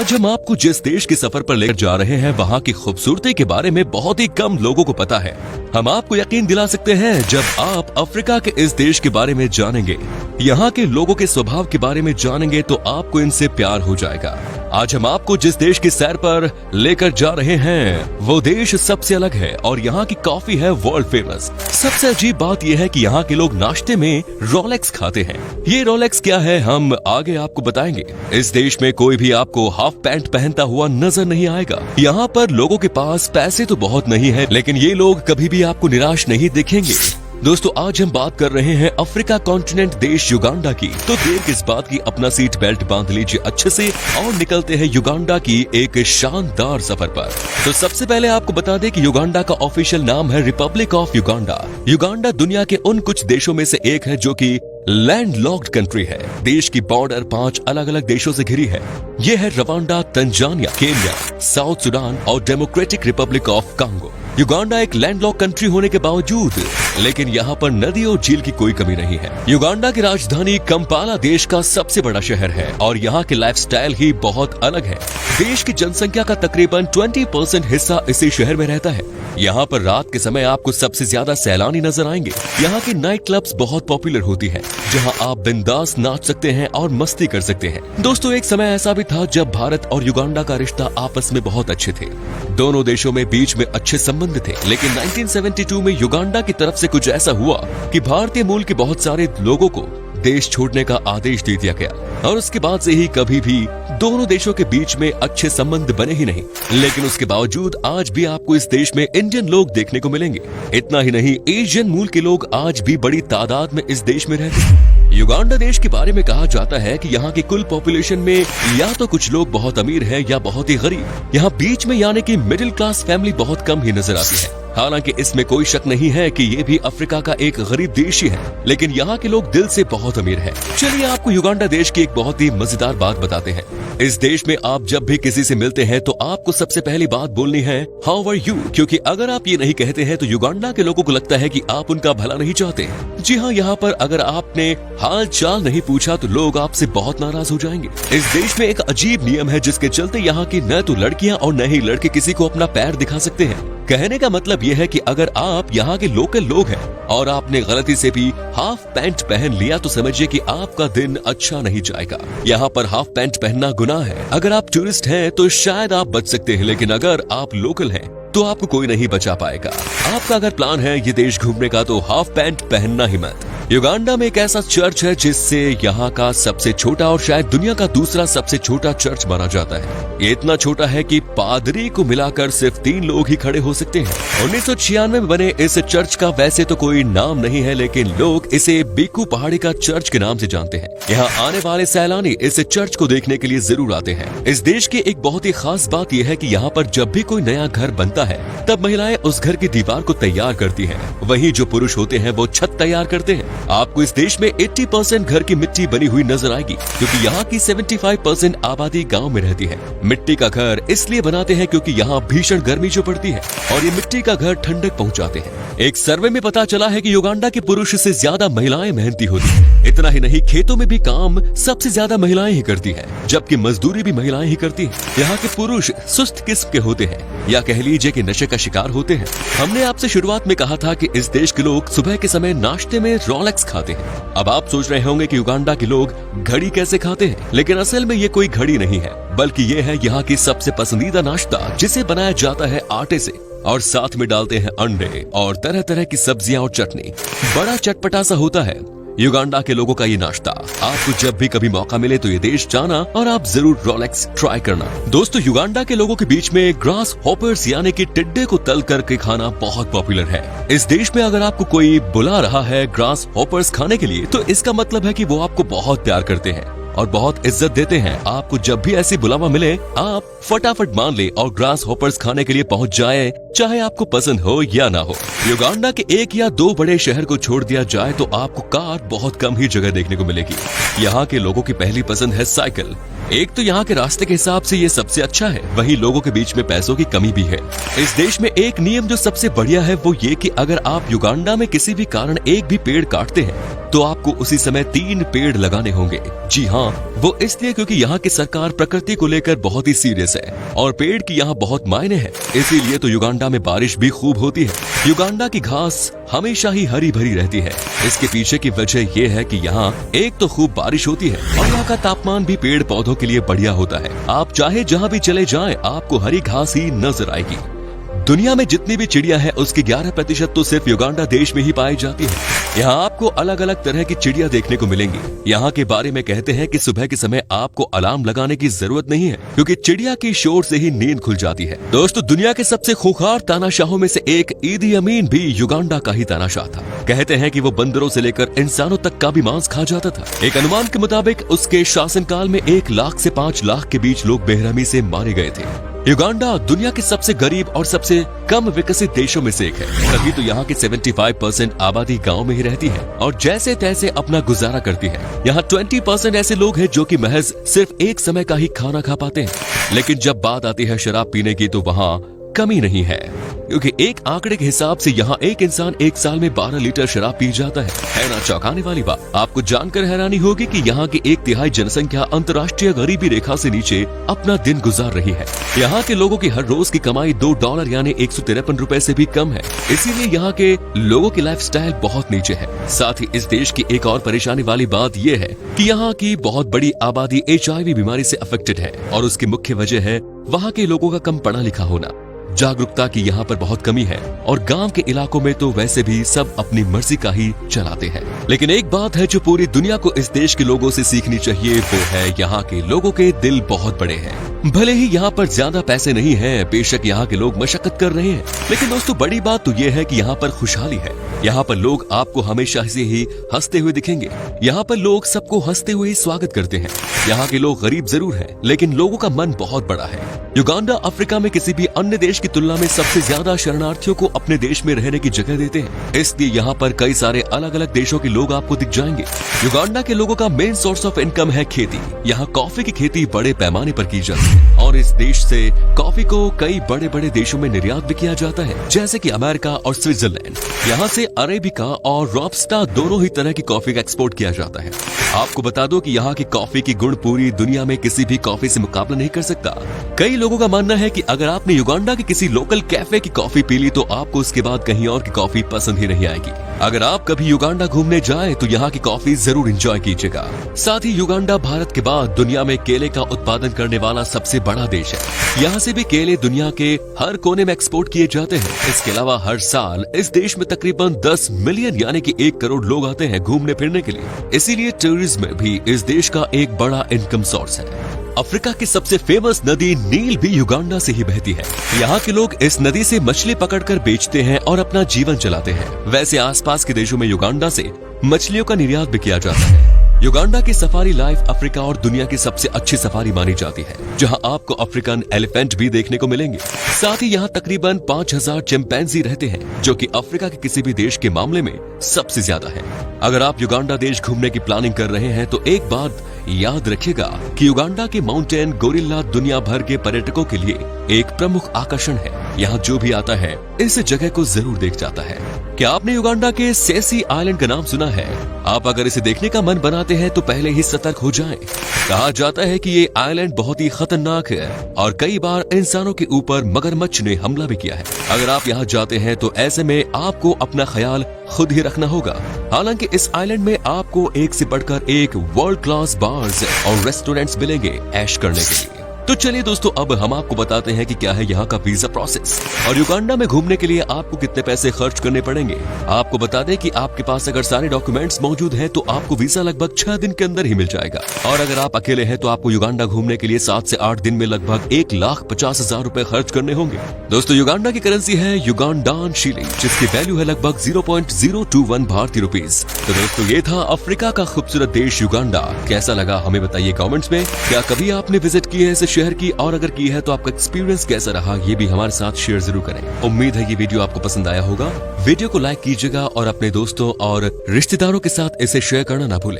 आज हम आपको जिस देश के सफर पर लेकर जा रहे हैं वहाँ की खूबसूरती के बारे में बहुत ही कम लोगों को पता है। हम आपको यकीन दिला सकते हैं जब आप अफ्रीका के इस देश के बारे में जानेंगे, यहाँ के लोगों के स्वभाव के बारे में जानेंगे तो आपको इनसे प्यार हो जाएगा। आज हम आपको जिस देश की सैर पर लेकर जा रहे हैं वो देश सबसे अलग है और यहाँ की कॉफी है वर्ल्ड फेमस। सबसे अजीब बात यह है कि यहाँ के लोग नाश्ते में रोलेक्स खाते हैं। ये रोलेक्स क्या है हम आगे आपको बताएंगे। इस देश में कोई भी आपको हाफ पैंट पहनता हुआ नजर नहीं आएगा। यहाँ पर लोगों के पास पैसे तो बहुत नहीं है, लेकिन ये लोग कभी भी आपको निराश नहीं दिखेंगे। दोस्तों आज हम बात कर रहे हैं अफ्रीका कॉन्टिनेंट देश युगांडा की। तो देर किस बात की, अपना सीट बेल्ट बांध लीजिए अच्छे से और निकलते हैं युगांडा की एक शानदार सफर पर। तो सबसे पहले आपको बता दें कि युगांडा का ऑफिशियल नाम है रिपब्लिक ऑफ युगांडा। युगांडा दुनिया के उन कुछ देशों में से एक है जो कि लैंड लॉक्ड कंट्री है। देश की बॉर्डर 5 अलग अलग देशों से घिरी है। ये है Rwanda, Tanzania, Kenya, South Sudan और Democratic Republic of Congo. Uganda एक लैंडलॉक कंट्री होने के बावजूद लेकिन यहाँ पर नदी और झील की कोई कमी नहीं है। युगांडा की राजधानी कंपाला देश का सबसे बड़ा शहर है और यहाँ के लाइफस्टाइल ही बहुत अलग है। देश की जनसंख्या का तकरीबन 20% हिस्सा इसी शहर में रहता है। यहाँ पर रात के समय आपको सबसे ज्यादा सैलानी नजर आएंगे। यहाँ की नाइट क्लब्स बहुत पॉपुलर होती है जहाँ आप बिंदास नाच सकते हैं और मस्ती कर सकते हैं। दोस्तों एक समय ऐसा भी था जब भारत और युगांडा का रिश्ता आपस में बहुत अच्छे थे। दोनों देशों में बीच में अच्छे संबंध थे, लेकिन 1972 में युगांडा की तरफ से कुछ ऐसा हुआ कि भारतीय मूल के बहुत सारे लोगों को देश छोड़ने का आदेश दे दिया गया और उसके बाद से ही कभी भी दोनों देशों के बीच में अच्छे संबंध बने ही नहीं। लेकिन उसके बावजूद आज भी आपको इस देश में इंडियन लोग देखने को मिलेंगे। इतना ही नहीं, एशियन मूल के लोग आज भी बड़ी तादाद में इस देश में रहते हैं। युगांडा देश के बारे में कहा जाता है कि यहाँ की कुल पॉपुलेशन में या तो कुछ लोग बहुत अमीर हैं या बहुत ही गरीब। यहाँ बीच में यानी कि मिडिल क्लास फैमिली बहुत कम ही नजर आती है। हालांकि इसमें कोई शक नहीं है कि ये भी अफ्रीका का एक गरीब देश ही है, लेकिन यहाँ के लोग दिल से बहुत अमीर हैं। चलिए आपको युगांडा देश की एक बहुत ही मजेदार बात बताते हैं। इस देश में आप जब भी किसी से मिलते हैं तो आपको सबसे पहली बात बोलनी है हाउ आर यू, क्योंकि अगर आप ये नहीं कहते हैं तो युगांडा के लोगों को लगता है कि आप उनका भला नहीं चाहते। जी हाँ, यहाँ पर अगर आपने हाल चाल नहीं पूछा तो लोग आपसे बहुत नाराज हो जाएंगे। इस देश में एक अजीब नियम है जिसके चलते यहाँ की न तो लड़कियाँ और न ही लड़के किसी को अपना पैर दिखा सकते हैं। कहने का मतलब यह है कि अगर आप यहाँ के लोकल लोग हैं और आपने गलती से भी हाफ पैंट पहन लिया तो समझिए कि आपका दिन अच्छा नहीं जाएगा। यहाँ पर हाफ पैंट पहनना गुनाह है। अगर आप टूरिस्ट हैं तो शायद आप बच सकते हैं, लेकिन अगर आप लोकल हैं तो आपको कोई नहीं बचा पाएगा। आपका अगर प्लान है ये देश घूमने का तो हाफ पैंट पहनना ही मत। युगांडा में एक ऐसा चर्च है जिससे यहाँ का सबसे छोटा और शायद दुनिया का दूसरा सबसे छोटा चर्च माना जाता है। ये इतना छोटा है कि पादरी को मिलाकर सिर्फ 3 लोग ही खड़े हो सकते हैं। 1996 में बने इस चर्च का वैसे तो कोई नाम नहीं है, लेकिन लोग इसे बीकू पहाड़ी का चर्च के नाम से जानते हैं। यहाँ आने वाले सैलानी इस चर्च को देखने के लिए जरूर आते हैं। इस देश की एक बहुत ही खास बात यह है कि यहाँ पर जब भी कोई नया घर बनता है तब महिलाएं उस घर की दीवार को तैयार करती हैं। वहीं जो पुरुष होते हैं वो छत तैयार करते हैं। आपको इस देश में 80% घर की मिट्टी बनी हुई नजर आएगी, क्योंकि यहाँ की 75% आबादी गांव में रहती है। मिट्टी का घर इसलिए बनाते हैं क्योंकि यहाँ भीषण गर्मी जो पड़ती है और ये मिट्टी का घर ठंडक पहुँचाते हैं। एक सर्वे में पता चला है कि युगांडा के पुरुष से ज्यादा महिलाएं मेहनती होती है। इतना ही नहीं, खेतों में भी काम सबसे ज्यादा महिलाएं ही करती है, जबकि मजदूरी भी महिलाएं ही करती है। यहाँ के पुरुष सुस्त किस्म के होते हैं या कह लीजिए कि नशे का शिकार होते हैं। हमने आपसे शुरुआत में कहा था कि इस देश के लोग सुबह के समय नाश्ते में रोलेक्स खाते हैं। अब आप सोच रहे होंगे कि युगांडा के लोग घड़ी कैसे खाते हैं, लेकिन असल में ये कोई घड़ी नहीं है, बल्कि ये है यहाँ की सबसे पसंदीदा नाश्ता, जिसे बनाया जाता है आटे से और साथ में डालते हैं अंडे और तरह तरह की सब्जियां और चटनी। बड़ा चटपटा सा होता है युगांडा के लोगों का ये नाश्ता। आपको जब भी कभी मौका मिले तो ये देश जाना और आप जरूर रोलेक्स ट्राई करना। दोस्तों युगांडा के लोगों के बीच में ग्रास हॉपर्स यानी कि टिड्डे को तल करके खाना बहुत पॉपुलर है। इस देश में अगर आपको कोई बुला रहा है ग्रास हॉपर्स खाने के लिए तो इसका मतलब है कि वो आपको बहुत प्यार करते हैं और बहुत इज्जत देते हैं। आपको जब भी ऐसी बुलावा मिले आप फटाफट मान ले और ग्रास हॉपर्स खाने के लिए पहुंच जाए, चाहे आपको पसंद हो या ना हो। युगांडा के 1 या 2 बड़े शहर को छोड़ दिया जाए तो आपको कार बहुत कम ही जगह देखने को मिलेगी। यहाँ के लोगों की पहली पसंद है साइकिल एक तो यहाँ के रास्ते के हिसाब से ये सबसे अच्छा है, वहीं लोगों के बीच में पैसों की कमी भी है। इस देश में एक नियम जो सबसे बढ़िया है वो ये कि अगर आप युगांडा में किसी भी कारण एक भी पेड़ काटते हैं तो आपको उसी समय 3 पेड़ लगाने होंगे। जी हाँ, वो इसलिए क्योंकि यहाँ की सरकार प्रकृति को लेकर बहुत ही सीरियस है और पेड़ की यहाँ बहुत मायने है। इसीलिए तो युगांडा में बारिश भी खूब होती है। युगांडा की घास हमेशा ही हरी भरी रहती है। इसके पीछे की वजह ये है कि यहाँ एक तो खूब बारिश होती है और यहाँ का तापमान भी पेड़ पौधों के लिए बढ़िया होता है। आप चाहे जहाँ भी चले जाएं, आपको हरी घास ही नजर आएगी। दुनिया में जितनी भी चिड़िया है उसकी 11% तो सिर्फ युगांडा देश में ही पाई जाती है। यहाँ आपको अलग अलग तरह की चिड़िया देखने को मिलेंगी। यहाँ के बारे में कहते हैं कि सुबह के समय आपको अलार्म लगाने की जरूरत नहीं है क्योंकि चिड़िया की शोर से ही नींद खुल जाती है। दोस्तों, दुनिया के सबसे खूंखार तानाशाहों में से एक ईदी अमीन भी युगांडा का ही तानाशाह था। कहते हैं कि वो बंदरों से लेकर इंसानों तक का भी मांस खा जाता था। एक अनुमान के मुताबिक उसके शासनकाल में 1 लाख से 5 लाख के बीच लोग बेरहमी से मारे गए थे। युगांडा दुनिया के सबसे गरीब और सबसे कम विकसित देशों में से एक है, तभी तो यहाँ की 75% आबादी गांव में ही रहती है और जैसे तैसे अपना गुजारा करती है। यहाँ 20% ऐसे लोग हैं जो कि महज सिर्फ एक समय का ही खाना खा पाते हैं। लेकिन जब बात आती है शराब पीने की तो वहाँ कमी नहीं है, क्योंकि एक आंकड़े के हिसाब से यहाँ एक इंसान एक साल में 12 लीटर शराब पी जाता है ना चौंकाने वाली बात। आपको जानकर हैरानी होगी कि यहाँ की 1/3 जनसंख्या अंतर्राष्ट्रीय गरीबी रेखा से नीचे अपना दिन गुजार रही है। यहाँ के लोगों की हर रोज की कमाई $2 यानी 153 रुपए से भी कम है। इसीलिए यहाँ के लोगों की लाइफस्टाइल बहुत नीचे है। साथ ही इस देश की एक और परेशानी वाली बात यह है कि यहाँ की बहुत बड़ी आबादी HIV बीमारी से अफेक्टेड है और उसकी मुख्य वजह है वहाँ के लोगों का कम पढ़ा लिखा होना। जागरूकता की यहाँ पर बहुत कमी है और गांव के इलाकों में तो वैसे भी सब अपनी मर्जी का ही चलाते हैं। लेकिन एक बात है जो पूरी दुनिया को इस देश के लोगों से सीखनी चाहिए, वो है यहाँ के लोगों के दिल बहुत बड़े हैं। भले ही यहाँ पर ज्यादा पैसे नहीं हैं, बेशक यहाँ के लोग मशक्कत कर रहे हैं, लेकिन दोस्तों बड़ी बात तो ये है कि यहाँ पर खुशहाली है। यहाँ पर लोग आपको हमेशा से ही हंसते हुए दिखेंगे। यहाँ पर लोग सबको हंसते हुए ही स्वागत करते हैं। यहाँ के लोग गरीब जरूर हैं, लेकिन लोगों का मन बहुत बड़ा है। युगांडा अफ्रीका में किसी भी अन्य देश की तुलना में सबसे ज्यादा शरणार्थियों को अपने देश में रहने की जगह देते हैं। इसलिए यहाँ पर कई सारे अलग अलग देशों के लोग आपको दिख जाएंगे। युगांडा के लोगों का मेन सोर्स ऑफ इनकम है खेती। यहाँ कॉफी की खेती बड़े पैमाने पर की जाती है और इस देश से कॉफी को कई बड़े बड़े देशों में निर्यात भी किया जाता है, जैसे कि अमेरिका और स्विट्जरलैंड। यहाँ से अरेबिका और रोबस्टा दोनों ही तरह की कॉफी का एक्सपोर्ट किया जाता है। आपको बता दो कि यहाँ की कॉफी की गुण पूरी दुनिया में किसी भी कॉफी से मुकाबला नहीं कर सकता। कई लोगों का मानना है कि अगर आपने युगांडा के किसी लोकल कैफे की कॉफी पी ली तो आपको उसके बाद कहीं और की कॉफी पसंद ही नहीं आएगी। अगर आप कभी युगांडा घूमने जाएं तो यहाँ की कॉफी जरूर एंजॉय कीजिएगा। साथ ही युगांडा भारत के बाद दुनिया में केले का उत्पादन करने वाला सबसे बड़ा देश है। यहाँ से भी केले दुनिया के हर कोने में एक्सपोर्ट किए जाते हैं। इसके अलावा हर साल इस देश में तकरीबन 10 मिलियन यानी कि 1 करोड़ लोग आते हैं घूमने फिरने के लिए। इसीलिए टूरिज्म भी इस देश का एक बड़ा इनकम सोर्स है। अफ्रीका की सबसे फेमस नदी नील भी युगांडा से ही बहती है। यहाँ के लोग इस नदी से मछली पकड़कर बेचते हैं और अपना जीवन चलाते हैं। वैसे आसपास के देशों में युगांडा से मछलियों का निर्यात भी किया जाता है। युगांडा की सफारी लाइफ अफ्रीका और दुनिया की सबसे अच्छी सफारी मानी जाती है, जहां आपको अफ्रीकन एलिफेंट भी देखने को मिलेंगे। साथ ही यहां तकरीबन 5000 चिंपैंजी रहते हैं, जो कि अफ्रीका के किसी भी देश के मामले में सबसे ज्यादा है। अगर आप युगांडा देश घूमने की प्लानिंग कर रहे हैं तो एक बात याद रखिएगा कि युगांडा के माउंटेन गोरिल्ला दुनिया भर के पर्यटकों के लिए एक प्रमुख आकर्षण है। यहाँ जो भी आता है इस जगह को जरूर देख जाता है। क्या आपने युगांडा के सेसी आइलैंड का नाम सुना है? आप अगर इसे देखने का मन बनाते हैं तो पहले ही सतर्क हो जाएं। कहा जाता है कि ये आइलैंड बहुत ही खतरनाक है और कई बार इंसानों के ऊपर मगरमच्छ ने हमला भी किया है। अगर आप यहाँ जाते हैं तो ऐसे में आपको अपना ख्याल खुद ही रखना होगा। हालांकि इस आइलैंड में आपको एक से बढ़कर एक वर्ल्ड क्लास बार्स और रेस्टोरेंट्स मिलेंगे ऐश करने के लिए। तो चलिए दोस्तों, अब हम आपको बताते हैं कि क्या है यहाँ का वीजा प्रोसेस और युगांडा में घूमने के लिए आपको कितने पैसे खर्च करने पड़ेंगे। आपको बता दें कि आपके पास अगर सारे डॉक्यूमेंट्स मौजूद हैं तो आपको वीजा लगभग 6 दिन के अंदर ही मिल जाएगा। और अगर आप अकेले हैं तो आपको युगांडा घूमने के लिए 7 से 8 दिन में लगभग 1,50,000 रुपए खर्च करने होंगे। दोस्तों, युगांडा की करेंसी है युगांडान शिलिंग, जिसकी वैल्यू है लगभग 0.021 भारतीय रुपीज। तो दोस्तों, ये था अफ्रीका का खूबसूरत देश युगांडा। कैसा लगा हमें बताइए कमेंट्स में। क्या कभी आपने विजिट किया है इसे शेयर की, और अगर की है तो आपका एक्सपीरियंस कैसा रहा ये भी हमारे साथ शेयर जरूर करें। उम्मीद है ये वीडियो आपको पसंद आया होगा। वीडियो को लाइक कीजिएगा और अपने दोस्तों और रिश्तेदारों के साथ इसे शेयर करना ना भूलें।